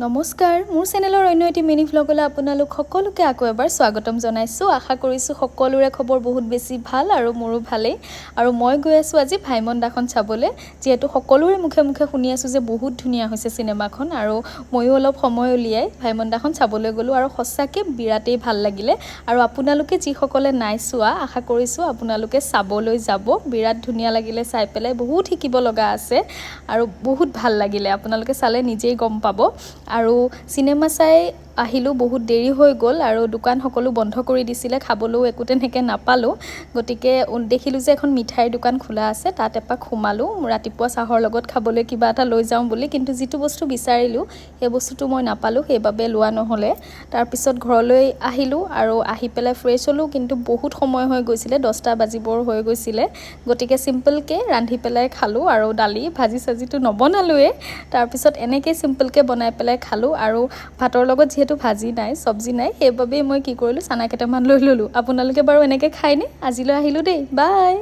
নমস্কাৰ মোৰ চেনেলৰ অন্য এটি মিনি ভ্লগলৈ আপোনালোক সকলোকে আকৌ এবাৰ স্বাগতম জনাইছোঁ। আশা কৰিছোঁ সকলোৰে খবৰ বহুত বেছি ভাল আৰু মোৰো ভালেই। আৰু মই গৈ আছোঁ আজি ভাইমন দাখন চাবলৈ, যিহেতু সকলোৰে মুখে মুখে শুনি আছোঁ যে বহুত ধুনীয়া হৈছে চিনেমাখন। আৰু ময়ো অলপ সময় উলিয়াই ভাইমন দাখন চাবলৈ গ'লোঁ আৰু সঁচাকৈ বিৰাটেই ভাল লাগিলে। আৰু আপোনালোকে যিসকলে নাই চোৱা, আশা কৰিছোঁ আপোনালোকে চাবলৈ যাব। বিৰাট ধুনীয়া লাগিলে চাই পেলাই, বহুত শিকিব লগা আছে আৰু বহুত ভাল লাগিলে। আপোনালোকে চালে নিজেই গম পাব। আৰু চিনেমা চাই আহিলোঁ, বহুত দেৰি হৈ গ'ল আৰু দোকান সকলো বন্ধ কৰি দিছিলে, খাবলৈও একো তেনেকৈ নাপালোঁ। গতিকে দেখিলোঁ যে এখন মিঠাইৰ দোকান খোলা আছে, তাত এপাক সোমালোঁ ৰাতিপুৱা চাহৰ লগত খাবলৈ কিবা এটা লৈ যাওঁ বুলি। কিন্তু যিটো বস্তু বিচাৰিলোঁ সেই বস্তুটো মই নাপালোঁ, সেইবাবে লোৱা নহ'লে। তাৰপিছত ঘৰলৈ আহিলোঁ আৰু আহি পেলাই ফ্ৰেছ হ'লোঁ, কিন্তু বহুত সময় হৈ গৈছিলে, 10টা বাজিবৰ হৈ গৈছিলে। গতিকে চিম্পলকৈ ৰান্ধি পেলাই খালোঁ আৰু দালি ভাজি চাজিটো নবনালোৱেই। তাৰপিছত এনেকৈ চিম্পলকৈ বনাই পেলাই খালোঁ। আৰু ভাতৰ লগত যিহেতু ভাজি নাই, চব্জি নাই, সেইবাবেই মই কি কৰিলোঁ, চানা কেইটামান লৈ ল'লোঁ। আপোনালোকে বাৰু এনেকৈ খায়নে? আজিলৈ আহিলোঁ দেই, বাই।